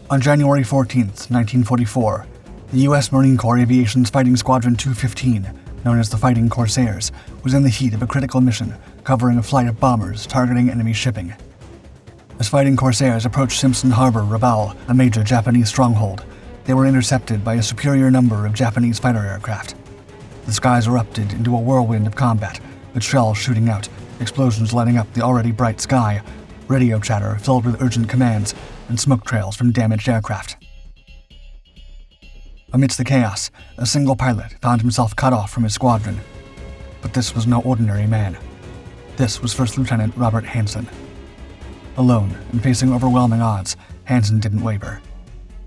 On January 14, 1944, the U.S. Marine Corps Aviation's Fighting Squadron 215, known as the Fighting Corsairs, was in the heat of a critical mission covering a flight of bombers targeting enemy shipping. As Fighting Corsairs approached Simpson Harbor, Rabaul, a major Japanese stronghold, they were intercepted by a superior number of Japanese fighter aircraft. The skies erupted into a whirlwind of combat, with shells shooting out, explosions lighting up the already bright sky, radio chatter filled with urgent commands, and smoke trails from damaged aircraft. Amidst the chaos, a single pilot found himself cut off from his squadron. But this was no ordinary man. This was First Lieutenant Robert Hanson. Alone and facing overwhelming odds, Hanson didn't waver.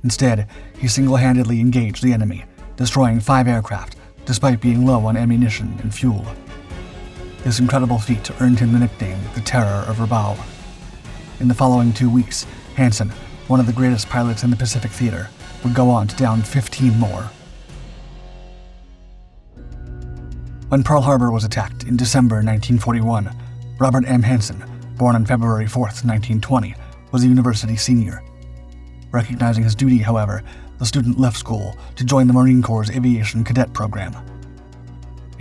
Instead, he single-handedly engaged the enemy, destroying 5 aircraft, despite being low on ammunition and fuel. This incredible feat earned him the nickname the Terror of Rabaul. In the following 2 weeks, Hanson, one of the greatest pilots in the Pacific Theater, would go on to down 15 more. When Pearl Harbor was attacked in December 1941, Robert M. Hanson, born on February 4, 1920, was a university senior. Recognizing his duty, however, the student left school to join the Marine Corps' Aviation Cadet Program.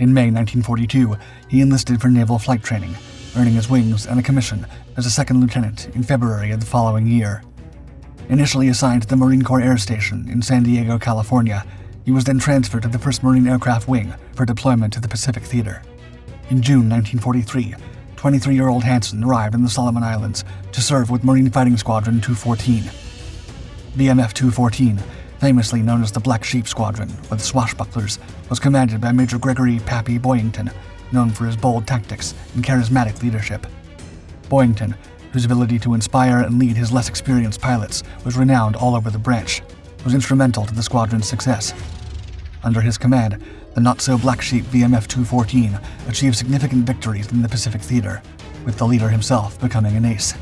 In May 1942, he enlisted for naval flight training, earning his wings and a commission as a second lieutenant in February of the following year. Initially assigned to the Marine Corps Air Station in San Diego, California, he was then transferred to the 1st Marine Aircraft Wing for deployment to the Pacific Theater. In June 1943, 23-year-old Hanson arrived in the Solomon Islands to serve with Marine Fighting Squadron 214. BMF 214, famously known as the Black Sheep Squadron with swashbucklers, was commanded by Major Gregory "Pappy" Boyington, known for his bold tactics and charismatic leadership. Boyington, whose ability to inspire and lead his less experienced pilots was renowned all over the branch, was instrumental to the squadron's success. Under his command, the not-so-black sheep BMF 214 achieved significant victories in the Pacific Theater, with the leader himself becoming an ace.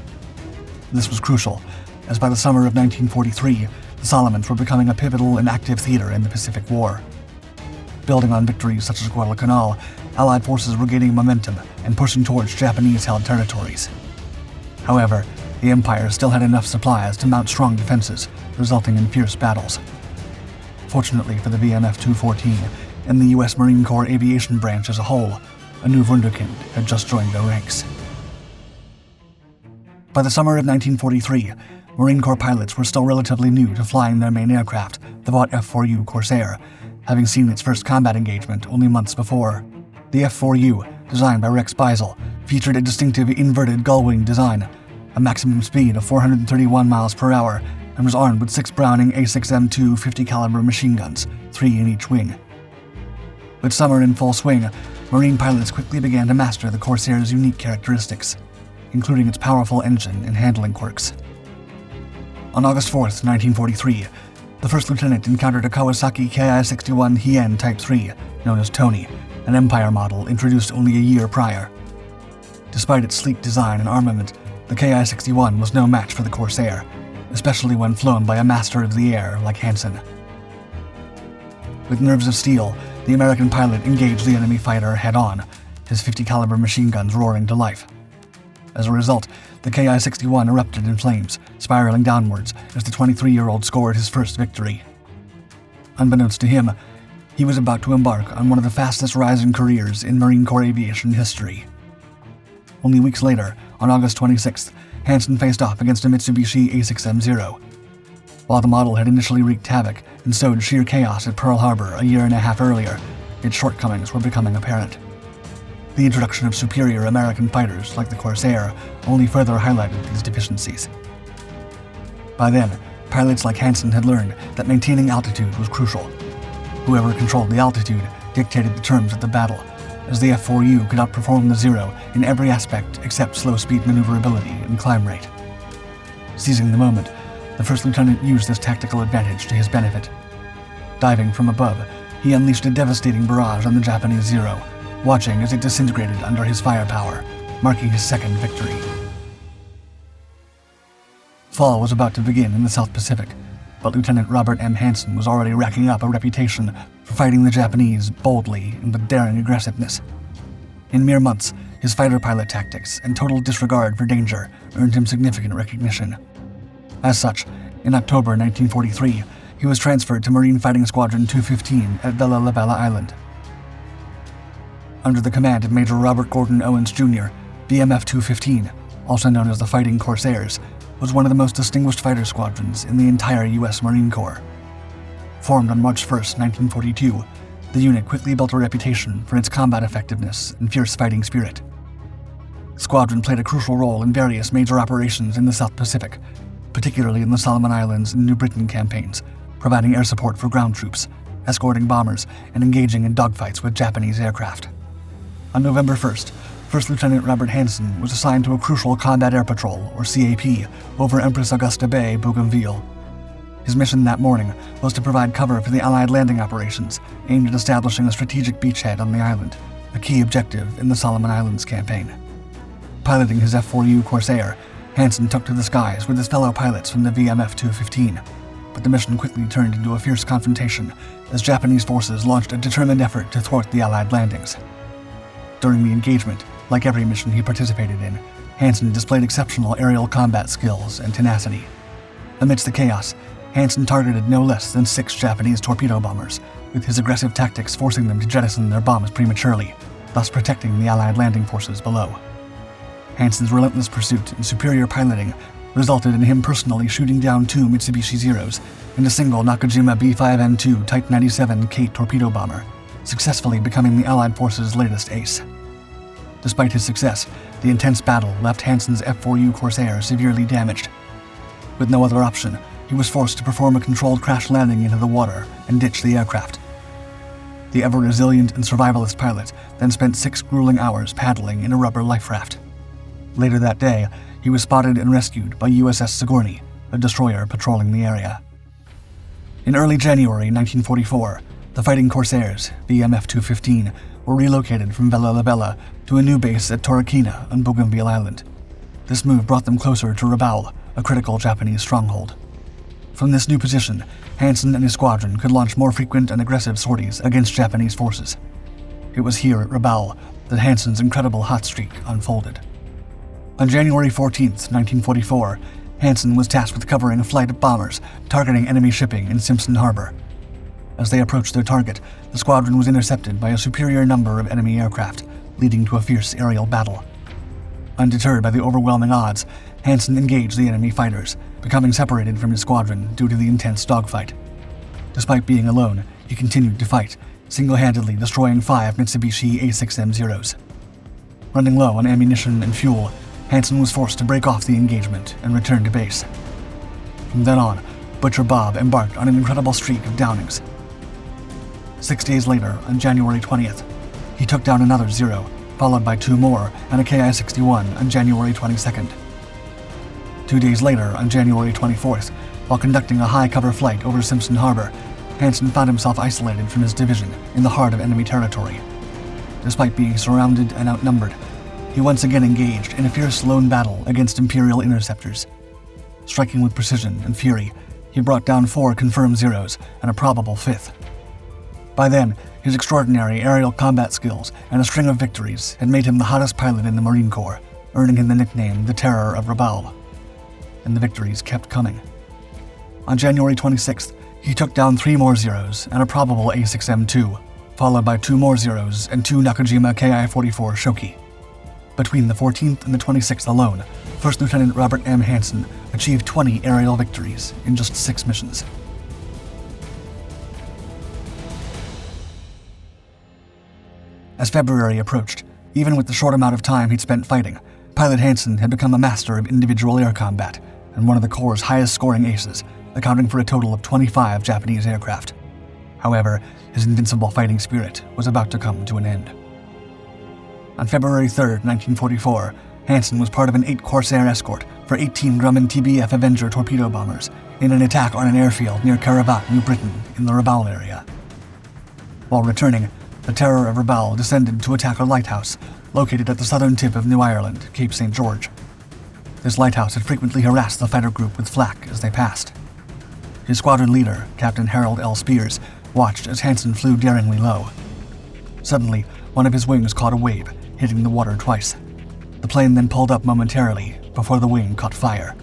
This was crucial, as by the summer of 1943, the Solomons were becoming a pivotal and active theater in the Pacific War. Building on victories such as Guadalcanal, Allied forces were gaining momentum and pushing towards Japanese-held territories. However, the Empire still had enough supplies to mount strong defenses, resulting in fierce battles. Fortunately for the BMF 214 and the U.S. Marine Corps Aviation branch as a whole, a new wunderkind had just joined their ranks. By the summer of 1943, Marine Corps pilots were still relatively new to flying their main aircraft, the Vought F-4U Corsair, having seen its first combat engagement only months before. The F-4U, designed by Rex Beisel, featured a distinctive inverted gull-wing design, a maximum speed of 431 miles per hour, and was armed with 6 Browning A6M2 50-caliber machine guns, 3 in each wing. With summer in full swing, Marine pilots quickly began to master the Corsair's unique characteristics, including its powerful engine and handling quirks. On August 4, 1943, the first lieutenant encountered a Kawasaki Ki-61 Hien Type 3, known as Tony, an Empire model introduced only a year prior. Despite its sleek design and armament, the Ki-61 was no match for the Corsair, especially when flown by a master of the air like Hanson. With nerves of steel, the American pilot engaged the enemy fighter head-on, his 50-caliber machine guns roaring to life. As a result, the Ki-61 erupted in flames, spiraling downwards as the 23-year-old scored his first victory. Unbeknownst to him, he was about to embark on one of the fastest-rising careers in Marine Corps aviation history. Only weeks later, on August 26th, Hanson faced off against a Mitsubishi A6M0. While the model had initially wreaked havoc and sowed sheer chaos at Pearl Harbor a year and a half earlier, its shortcomings were becoming apparent. The introduction of superior American fighters like the Corsair only further highlighted these deficiencies. By then, pilots like Hanson had learned that maintaining altitude was crucial. Whoever controlled the altitude dictated the terms of the battle, as the F-4U could outperform the Zero in every aspect except slow-speed maneuverability and climb rate. Seizing the moment, the first lieutenant used this tactical advantage to his benefit. Diving from above, he unleashed a devastating barrage on the Japanese Zero, watching as it disintegrated under his firepower, marking his second victory. Fall was about to begin in the South Pacific, but Lieutenant Robert M. Hanson was already racking up a reputation for fighting the Japanese boldly and with daring aggressiveness. In mere months, his fighter pilot tactics and total disregard for danger earned him significant recognition. As such, In October 1943, he was transferred to Marine Fighting Squadron 215 at Bella Labella Island. Under the command of Major Robert Gordon Owens Jr., BMF 215, also known as the Fighting Corsairs, was one of the most distinguished fighter squadrons in the entire U.S. Marine Corps. Formed on March 1, 1942, the unit quickly built a reputation for its combat effectiveness and fierce fighting spirit. The squadron played a crucial role in various major operations in the South Pacific, particularly in the Solomon Islands and New Britain campaigns, providing air support for ground troops, escorting bombers, and engaging in dogfights with Japanese aircraft. On November 1st, First Lieutenant Robert Hanson was assigned to a crucial Combat Air Patrol, or CAP, over Empress Augusta Bay, Bougainville. His mission that morning was to provide cover for the Allied landing operations aimed at establishing a strategic beachhead on the island, a key objective in the Solomon Islands campaign. Piloting his F-4U Corsair, Hanson took to the skies with his fellow pilots from the VMF 215, but the mission quickly turned into a fierce confrontation as Japanese forces launched a determined effort to thwart the Allied landings. During the engagement, like every mission he participated in, Hanson displayed exceptional aerial combat skills and tenacity. Amidst the chaos, Hanson targeted no less than 6 Japanese torpedo bombers, with his aggressive tactics forcing them to jettison their bombs prematurely, thus protecting the Allied landing forces below. Hanson's relentless pursuit and superior piloting resulted in him personally shooting down 2 Mitsubishi Zeros and a single Nakajima B-5N2 Type 97 Kate torpedo bomber, successfully becoming the Allied forces' latest ace. Despite his success, the intense battle left Hanson's F-4U Corsair severely damaged. With no other option, he was forced to perform a controlled crash landing into the water and ditch the aircraft. The ever-resilient and survivalist pilot then spent 6 grueling hours paddling in a rubber life raft. Later that day, he was spotted and rescued by USS Sigourney, a destroyer patrolling the area. In early January 1944, the Fighting Corsairs, BMF 215, were relocated from Bella Labella to a new base at Torokina on Bougainville Island. This move brought them closer to Rabaul, a critical Japanese stronghold. From this new position, Hanson and his squadron could launch more frequent and aggressive sorties against Japanese forces. It was here at Rabaul that Hanson's incredible hot streak unfolded. On January 14, 1944, Hanson was tasked with covering a flight of bombers targeting enemy shipping in Simpson Harbor. As they approached their target, the squadron was intercepted by a superior number of enemy aircraft, leading to a fierce aerial battle. Undeterred by the overwhelming odds, Hanson engaged the enemy fighters, becoming separated from his squadron due to the intense dogfight. Despite being alone, he continued to fight, single-handedly destroying 5 Mitsubishi A6M Zeros. Running low on ammunition and fuel, Hanson was forced to break off the engagement and return to base. From then on, Butcher Bob embarked on an incredible streak of downings. 6 days later, on January 20th, he took down another Zero, followed by 2 more and a Ki-61 on January 22nd. 2 days later, on January 24th, while conducting a high-cover flight over Simpson Harbor, Hanson found himself isolated from his division in the heart of enemy territory. Despite being surrounded and outnumbered, he once again engaged in a fierce lone battle against Imperial interceptors. Striking with precision and fury, he brought down 4 confirmed Zeros and a probable 5th. By then, his extraordinary aerial combat skills and a string of victories had made him the hottest pilot in the Marine Corps, earning him the nickname the Terror of Rabaul. And the victories kept coming. On January 26th, he took down 3 more Zeros and a probable A6M2, followed by 2 more Zeros and 2 Nakajima Ki-44 Shoki. Between the 14th and the 26th alone, First Lieutenant Robert M. Hanson achieved 20 aerial victories in just 6 missions. As February approached, even with the short amount of time he'd spent fighting, Pilot Hanson had become a master of individual air combat and one of the Corps' highest-scoring aces, accounting for a total of 25 Japanese aircraft. However, his invincible fighting spirit was about to come to an end. On February 3, 1944, Hanson was part of an 8 Corsair escort for 18 Grumman TBF Avenger torpedo bombers in an attack on an airfield near Caravat, New Britain, in the Rabaul area. While returning, the Terror of Rabaul descended to attack a lighthouse located at the southern tip of New Ireland, Cape St. George. This lighthouse had frequently harassed the fighter group with flak as they passed. His squadron leader, Captain Harold L. Spears, watched as Hanson flew daringly low. Suddenly, one of his wings caught a wave, hitting the water twice. The plane then pulled up momentarily before the wing caught fire.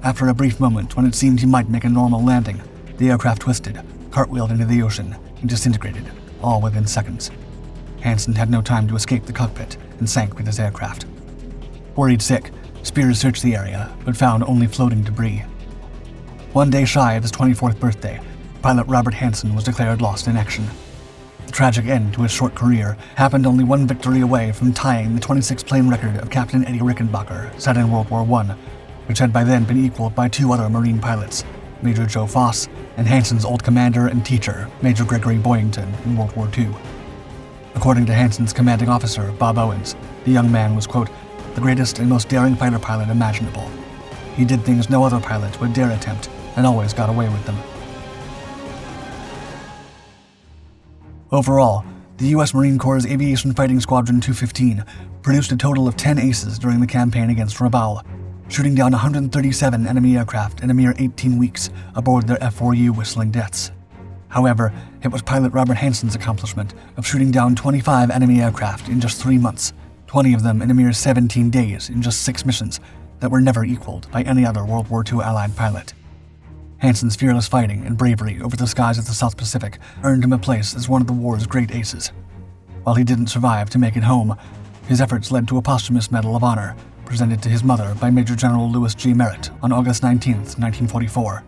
After a brief moment when it seemed he might make a normal landing, the aircraft twisted, cartwheeled into the ocean, and disintegrated, all within seconds. Hanson had no time to escape the cockpit and sank with his aircraft. Worried sick, Spears searched the area, but found only floating debris. 1 day shy of his 24th birthday, pilot Robert Hanson was declared lost in action. The tragic end to his short career happened only one victory away from tying the 26-plane record of Captain Eddie Rickenbacker set in World War I, which had by then been equaled by two other Marine pilots, Major Joe Foss and Hanson's old commander and teacher, Major Gregory Boyington, in World War II. According to Hanson's commanding officer, Bob Owens, the young man was, quote, the greatest and most daring fighter pilot imaginable. He did things no other pilot would dare attempt, and always got away with them. Overall, the U.S. Marine Corps' Aviation Fighting Squadron 215 produced a total of 10 aces during the campaign against Rabaul, shooting down 137 enemy aircraft in a mere 18 weeks aboard their F-4U whistling deaths. However, it was pilot Robert Hanson's accomplishment of shooting down 25 enemy aircraft in just 3 months, 20 of them in a mere 17 days in just 6 missions, that were never equaled by any other World War II Allied pilot. Hanson's fearless fighting and bravery over the skies of the South Pacific earned him a place as one of the war's great aces. While he didn't survive to make it home, his efforts led to a posthumous Medal of Honor presented to his mother by Major General Lewis G. Merritt on August 19, 1944.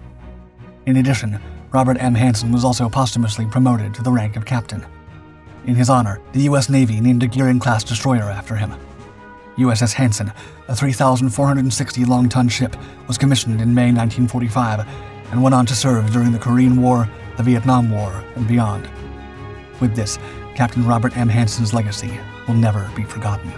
In addition, Robert M. Hanson was also posthumously promoted to the rank of captain. In his honor, the U.S. Navy named a Gearing-class destroyer after him. USS Hanson, a 3,460 long-ton ship, was commissioned in May 1945 and went on to serve during the Korean War, the Vietnam War, and beyond. With this, Captain Robert M. Hanson's legacy will never be forgotten.